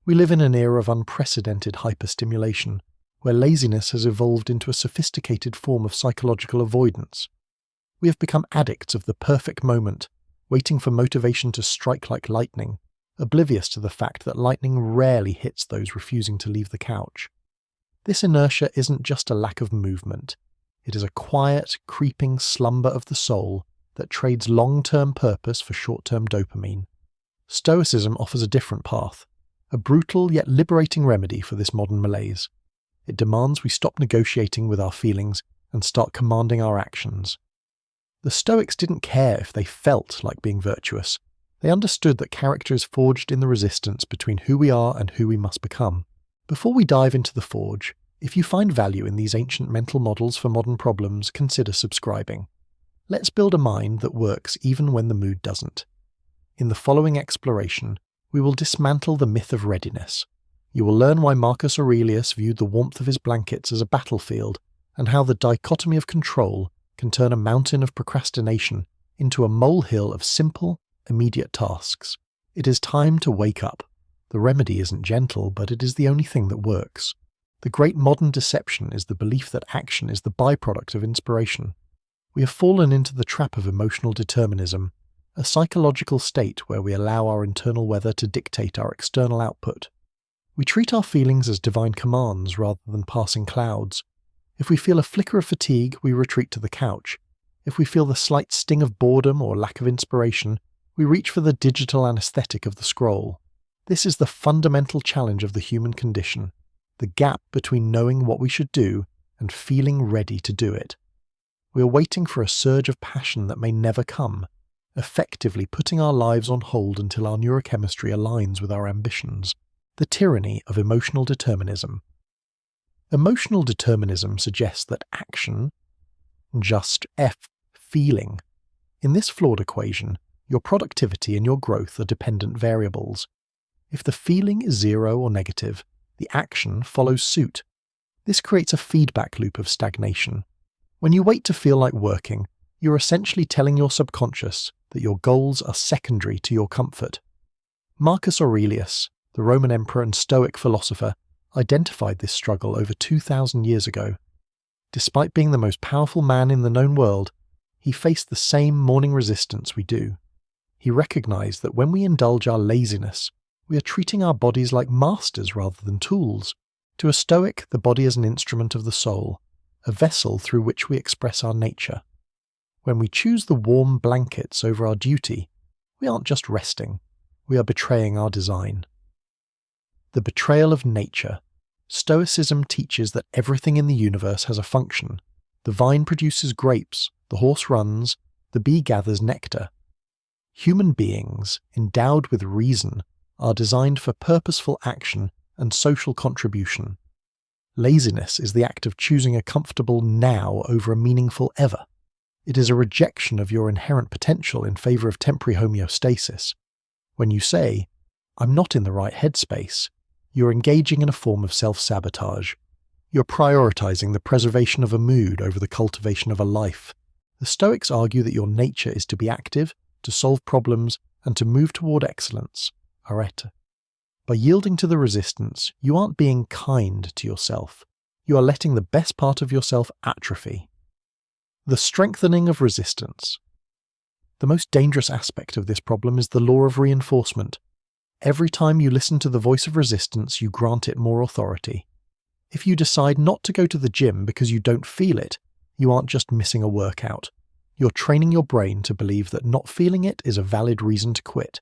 We live in an era of unprecedented hyperstimulation, where laziness has evolved into a sophisticated form of psychological avoidance. We have become addicts of the perfect moment, waiting for motivation to strike like lightning, oblivious to the fact that lightning rarely hits those refusing to leave the couch. This inertia isn't just a lack of movement. It is a quiet, creeping slumber of the soul that trades long-term purpose for short-term dopamine. Stoicism offers a different path, a brutal yet liberating remedy for this modern malaise. It demands we stop negotiating with our feelings and start commanding our actions. The Stoics didn't care if they felt like being virtuous. They understood that character is forged in the resistance between who we are and who we must become. Before we dive into the forge, if you find value in these ancient mental models for modern problems, consider subscribing. Let's build a mind that works even when the mood doesn't. In the following exploration, we will dismantle the myth of readiness. You will learn why Marcus Aurelius viewed the warmth of his blankets as a battlefield, and how the dichotomy of control can turn a mountain of procrastination into a molehill of simple, immediate tasks. It is time to wake up. The remedy isn't gentle, but it is the only thing that works. The great modern deception is the belief that action is the byproduct of inspiration. We have fallen into the trap of emotional determinism, a psychological state where we allow our internal weather to dictate our external output. We treat our feelings as divine commands rather than passing clouds. If we feel a flicker of fatigue, we retreat to the couch. If we feel the slight sting of boredom or lack of inspiration, we reach for the digital anesthetic of the scroll. This is the fundamental challenge of the human condition, the gap between knowing what we should do and feeling ready to do it. We are waiting for a surge of passion that may never come, effectively putting our lives on hold until our neurochemistry aligns with our ambitions. The tyranny of emotional determinism. Emotional determinism suggests that action, just feeling. In this flawed equation, your productivity and your growth are dependent variables. If the feeling is 0 or negative, the action follows suit. This creates a feedback loop of stagnation. When you wait to feel like working, you're essentially telling your subconscious that your goals are secondary to your comfort. Marcus Aurelius, the Roman emperor and Stoic philosopher, identified this struggle over 2,000 years ago. Despite being the most powerful man in the known world, he faced the same morning resistance we do. He recognized that when we indulge our laziness, we are treating our bodies like masters rather than tools. To a Stoic, the body is an instrument of the soul, a vessel through which we express our nature. When we choose the warm blankets over our duty, we aren't just resting, we are betraying our design. The betrayal of nature. Stoicism teaches that everything in the universe has a function. The vine produces grapes, the horse runs, the bee gathers nectar. Human beings, endowed with reason, are designed for purposeful action and social contribution. Laziness is the act of choosing a comfortable now over a meaningful ever. It is a rejection of your inherent potential in favor of temporary homeostasis. When you say, "I'm not in the right headspace," you're engaging in a form of self-sabotage. You're prioritizing the preservation of a mood over the cultivation of a life. The Stoics argue that your nature is to be active, to solve problems, and to move toward excellence, arete. By yielding to the resistance, you aren't being kind to yourself. You are letting the best part of yourself atrophy. The strengthening of resistance. The most dangerous aspect of this problem is the law of reinforcement. Every time you listen to the voice of resistance, you grant it more authority. If you decide not to go to the gym because you don't feel it, you aren't just missing a workout. You're training your brain to believe that not feeling it is a valid reason to quit.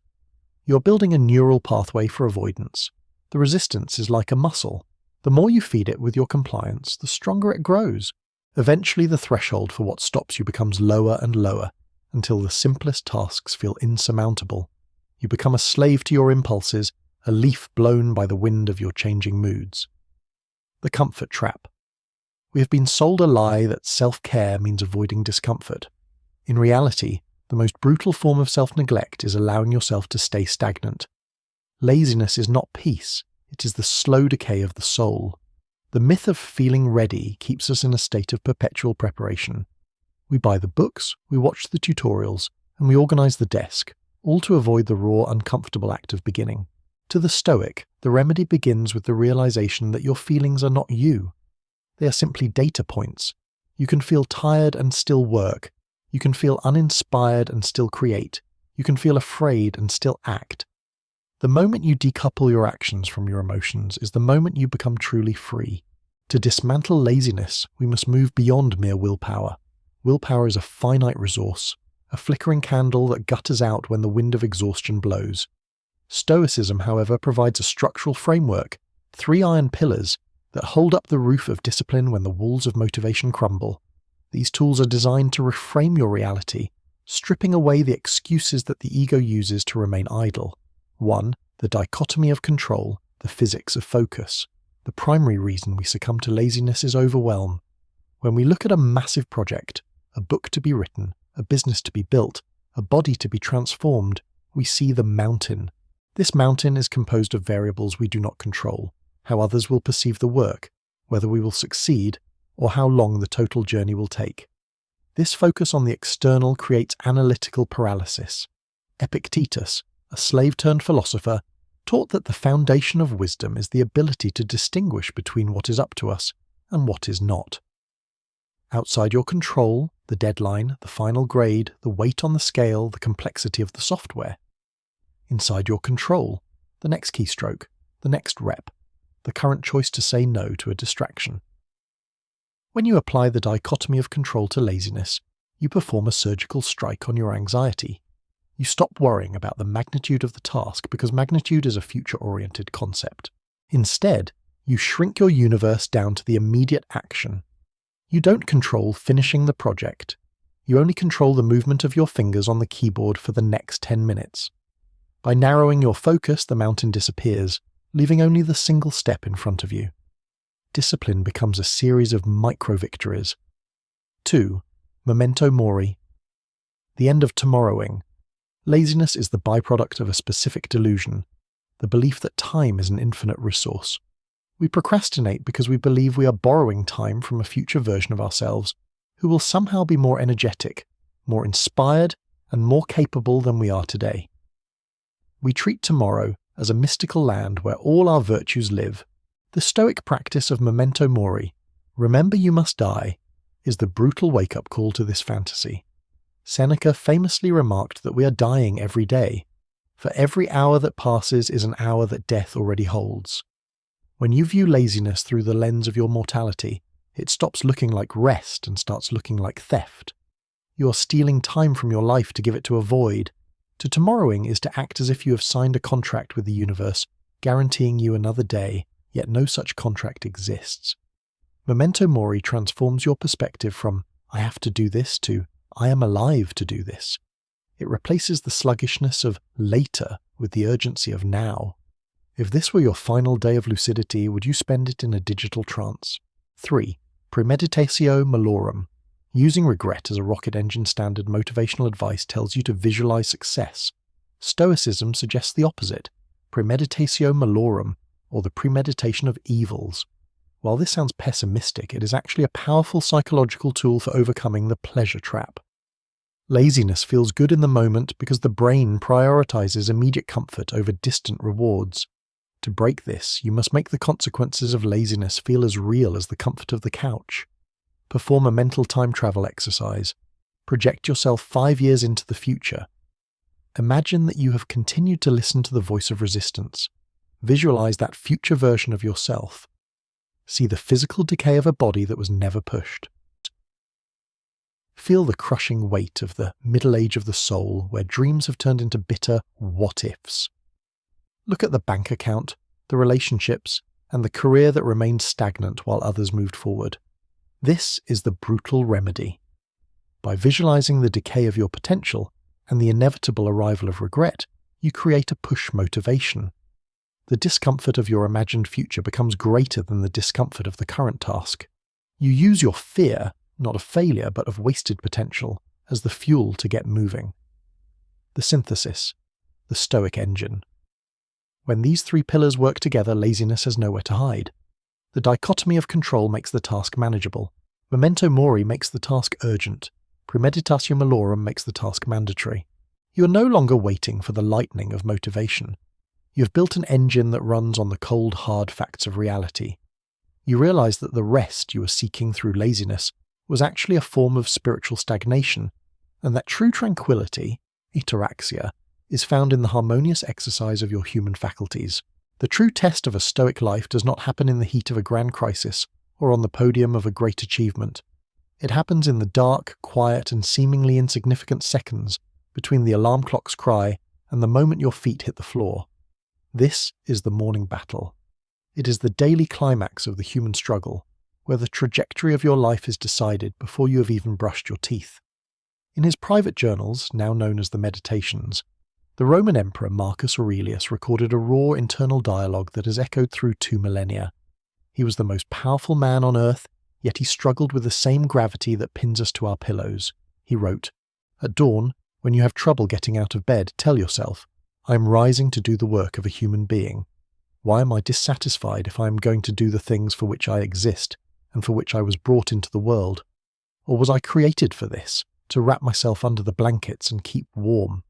You're building a neural pathway for avoidance. The resistance is like a muscle. The more you feed it with your compliance, the stronger it grows. Eventually, the threshold for what stops you becomes lower and lower, until the simplest tasks feel insurmountable. You become a slave to your impulses, a leaf blown by the wind of your changing moods. The comfort trap. We have been sold a lie that self-care means avoiding discomfort. In reality, the most brutal form of self-neglect is allowing yourself to stay stagnant. Laziness is not peace, it is the slow decay of the soul. The myth of feeling ready keeps us in a state of perpetual preparation. We buy the books, we watch the tutorials, and we organize the desk, all to avoid the raw, uncomfortable act of beginning. To the Stoic, the remedy begins with the realization that your feelings are not you. They are simply data points. You can feel tired and still work. You can feel uninspired and still create. You can feel afraid and still act. The moment you decouple your actions from your emotions is the moment you become truly free. To dismantle laziness, we must move beyond mere willpower. Willpower is a finite resource, a flickering candle that gutters out when the wind of exhaustion blows. Stoicism, however, provides a structural framework, 3 iron pillars, that hold up the roof of discipline when the walls of motivation crumble. These tools are designed to reframe your reality, stripping away the excuses that the ego uses to remain idle. 1. The dichotomy of control, the physics of focus. The primary reason we succumb to laziness is overwhelm. When we look at a massive project, a book to be written, a business to be built, a body to be transformed, we see the mountain. This mountain is composed of variables we do not control: how others will perceive the work, whether we will succeed, or how long the total journey will take. This focus on the external creates analytical paralysis. Epictetus, a slave-turned-philosopher, taught that the foundation of wisdom is the ability to distinguish between what is up to us and what is not. Outside your control, the deadline, the final grade, the weight on the scale, the complexity of the software. Inside your control, the next keystroke, the next rep, the current choice to say no to a distraction. When you apply the dichotomy of control to laziness, you perform a surgical strike on your anxiety. You stop worrying about the magnitude of the task because magnitude is a future-oriented concept. Instead, you shrink your universe down to the immediate action. You don't control finishing the project. You only control the movement of your fingers on the keyboard for the next 10 minutes. By narrowing your focus, the mountain disappears, leaving only the single step in front of you. Discipline becomes a series of micro-victories. 2. Memento mori. The end of tomorrowing. Laziness is the byproduct of a specific delusion, the belief that time is an infinite resource. We procrastinate because we believe we are borrowing time from a future version of ourselves who will somehow be more energetic, more inspired, and more capable than we are today. We treat tomorrow as a mystical land where all our virtues live. The Stoic practice of memento mori, remember you must die, is the brutal wake-up call to this fantasy. Seneca famously remarked that we are dying every day. For every hour that passes is an hour that death already holds. When you view laziness through the lens of your mortality, it stops looking like rest and starts looking like theft. You are stealing time from your life to give it to a void. To tomorrowing is to act as if you have signed a contract with the universe, guaranteeing you another day, yet no such contract exists. Memento mori transforms your perspective from "I have to do this" to "I am alive to do this." It replaces the sluggishness of later with the urgency of now. If this were your final day of lucidity, would you spend it in a digital trance? 3. Premeditatio malorum. Using regret as a rocket engine standard motivational advice tells you to visualize success. Stoicism suggests the opposite, premeditatio malorum, or the premeditation of evils. While this sounds pessimistic, it is actually a powerful psychological tool for overcoming the pleasure trap. Laziness feels good in the moment because the brain prioritizes immediate comfort over distant rewards. To break this, you must make the consequences of laziness feel as real as the comfort of the couch. Perform a mental time travel exercise. Project yourself 5 years into the future. Imagine that you have continued to listen to the voice of resistance. Visualize that future version of yourself. See the physical decay of a body that was never pushed. Feel the crushing weight of the middle age of the soul where dreams have turned into bitter what-ifs. Look at the bank account, the relationships, and the career that remained stagnant while others moved forward. This is the brutal remedy. By visualizing the decay of your potential and the inevitable arrival of regret, you create a push motivation. The discomfort of your imagined future becomes greater than the discomfort of the current task. You use your fear, not of failure but of wasted potential, as the fuel to get moving. The synthesis, the Stoic engine. When these 3 pillars work together, laziness has nowhere to hide. The dichotomy of control makes the task manageable. Memento mori makes the task urgent. Premeditatio malorum makes the task mandatory. You are no longer waiting for the lightning of motivation. You have built an engine that runs on the cold, hard facts of reality. You realize that the rest you were seeking through laziness was actually a form of spiritual stagnation, and that true tranquility, ataraxia, is found in the harmonious exercise of your human faculties. The true test of a Stoic life does not happen in the heat of a grand crisis or on the podium of a great achievement. It happens in the dark, quiet, and seemingly insignificant seconds between the alarm clock's cry and the moment your feet hit the floor. This is the morning battle. It is the daily climax of the human struggle, where the trajectory of your life is decided before you have even brushed your teeth. In his private journals, now known as the Meditations, the Roman Emperor Marcus Aurelius recorded a raw internal dialogue that has echoed through 2 millennia. He was the most powerful man on earth, yet he struggled with the same gravity that pins us to our pillows. He wrote, "At dawn, when you have trouble getting out of bed, tell yourself, I am rising to do the work of a human being. Why am I dissatisfied if I am going to do the things for which I exist and for which I was brought into the world? Or was I created for this, to wrap myself under the blankets and keep warm?"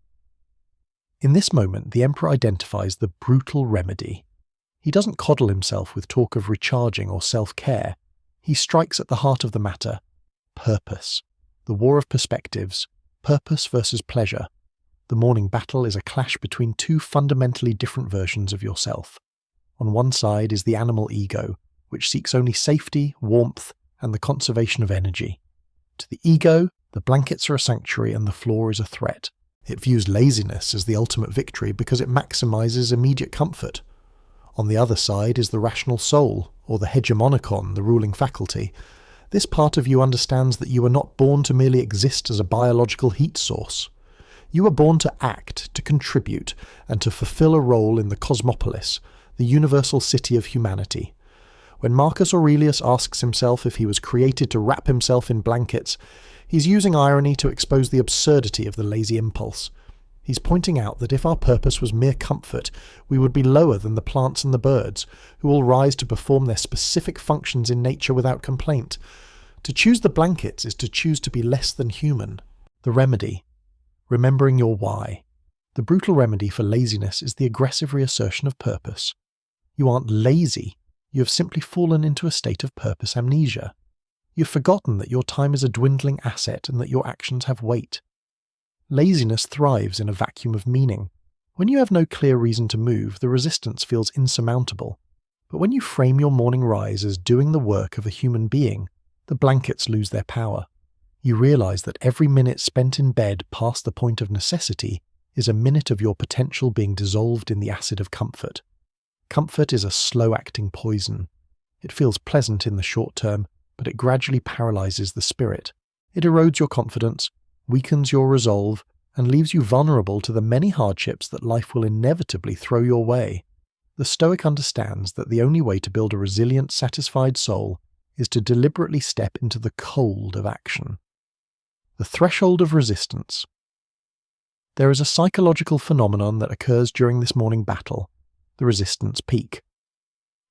In this moment, the emperor identifies the brutal remedy. He doesn't coddle himself with talk of recharging or self-care. He strikes at the heart of the matter: purpose. The war of perspectives. Purpose versus pleasure. The morning battle is a clash between two fundamentally different versions of yourself. On one side is the animal ego, which seeks only safety, warmth, and the conservation of energy. To the ego, the blankets are a sanctuary and the floor is a threat. It views laziness as the ultimate victory because it maximizes immediate comfort. On the other side is the rational soul, or the hegemonikon, the ruling faculty. This part of you understands that you are not born to merely exist as a biological heat source. You are born to act, to contribute, and to fulfill a role in the cosmopolis, the universal city of humanity. When Marcus Aurelius asks himself if he was created to wrap himself in blankets, he's using irony to expose the absurdity of the lazy impulse. He's pointing out that if our purpose was mere comfort, we would be lower than the plants and the birds, who all rise to perform their specific functions in nature without complaint. To choose the blankets is to choose to be less than human. The remedy: remembering your why. The brutal remedy for laziness is the aggressive reassertion of purpose. You aren't lazy, you have simply fallen into a state of purpose amnesia. You've forgotten that your time is a dwindling asset and that your actions have weight. Laziness thrives in a vacuum of meaning. When you have no clear reason to move, the resistance feels insurmountable. But when you frame your morning rise as doing the work of a human being, the blankets lose their power. You realize that every minute spent in bed past the point of necessity is a minute of your potential being dissolved in the acid of comfort. Comfort is a slow-acting poison. It feels pleasant in the short term, but it gradually paralyzes the spirit. It erodes your confidence, weakens your resolve, and leaves you vulnerable to the many hardships that life will inevitably throw your way. The Stoic understands that the only way to build a resilient, satisfied soul is to deliberately step into the cold of action. The threshold of resistance. There is a psychological phenomenon that occurs during this morning battle, the resistance peak.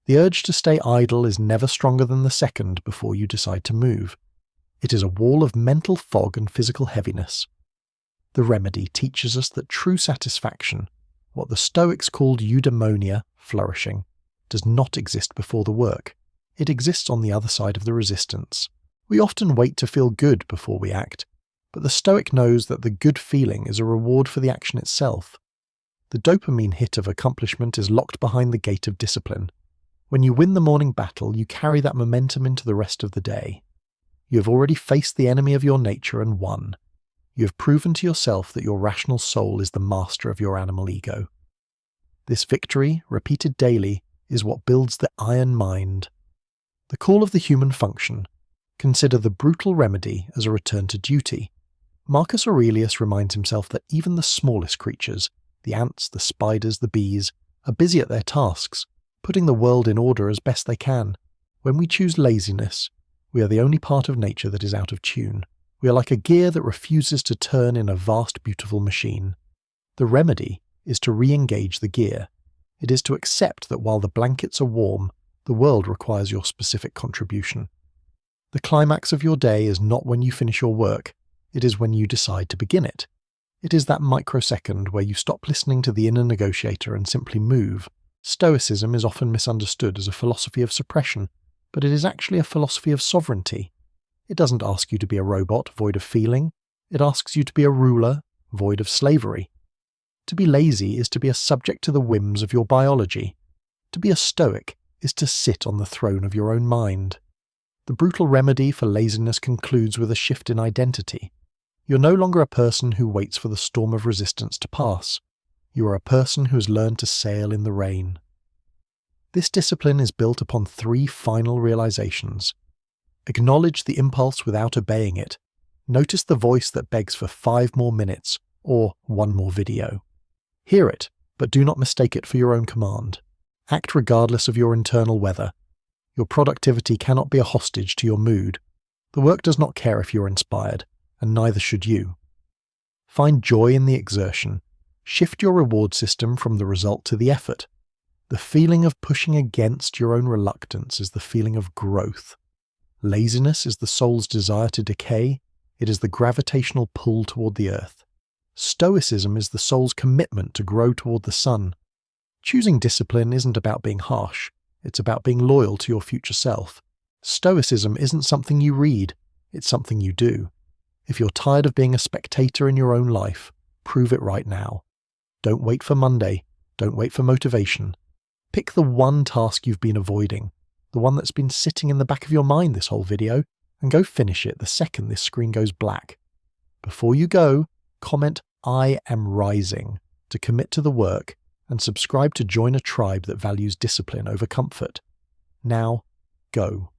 The urge to stay idle is never stronger than the second before you decide to move. It is a wall of mental fog and physical heaviness. The remedy teaches us that true satisfaction, what the Stoics called eudaimonia, flourishing, does not exist before the work. It exists on the other side of the resistance. We often wait to feel good before we act, but the Stoic knows that the good feeling is a reward for the action itself. The dopamine hit of accomplishment is locked behind the gate of discipline. When you win the morning battle, you carry that momentum into the rest of the day. You have already faced the enemy of your nature and won. You have proven to yourself that your rational soul is the master of your animal ego. This victory, repeated daily, is what builds the iron mind. The call of the human function. Consider the brutal remedy as a return to duty. Marcus Aurelius reminds himself that even the smallest creatures, the ants, the spiders, the bees, are busy at their tasks, putting the world in order as best they can. When we choose laziness, we are the only part of nature that is out of tune. We are like a gear that refuses to turn in a vast, beautiful machine. The remedy is to re-engage the gear. It is to accept that while the blankets are warm, the world requires your specific contribution. The climax of your day is not when you finish your work, it is when you decide to begin it. It is that microsecond where you stop listening to the inner negotiator and simply move. Stoicism is often misunderstood as a philosophy of suppression, but it is actually a philosophy of sovereignty. It doesn't ask you to be a robot void of feeling. It asks you to be a ruler void of slavery. To be lazy is to be a subject to the whims of your biology. To be a Stoic is to sit on the throne of your own mind. The brutal remedy for laziness concludes with a shift in identity. You're no longer a person who waits for the storm of resistance to pass. You are a person who has learned to sail in the rain. This discipline is built upon 3 final realizations. Acknowledge the impulse without obeying it. Notice the voice that begs for 5 more minutes or 1 more video. Hear it, but do not mistake it for your own command. Act regardless of your internal weather. Your productivity cannot be a hostage to your mood. The work does not care if you're inspired, and neither should you. Find joy in the exertion. Shift your reward system from the result to the effort. The feeling of pushing against your own reluctance is the feeling of growth. Laziness is the soul's desire to decay. It is the gravitational pull toward the earth. Stoicism is the soul's commitment to grow toward the sun. Choosing discipline isn't about being harsh. It's about being loyal to your future self. Stoicism isn't something you read. It's something you do. If you're tired of being a spectator in your own life, prove it right now. Don't wait for Monday. Don't wait for motivation. Pick the one task you've been avoiding, the one that's been sitting in the back of your mind this whole video, and go finish it the second this screen goes black. Before you go, comment "I am rising" to commit to the work, and subscribe to join a tribe that values discipline over comfort. Now, go.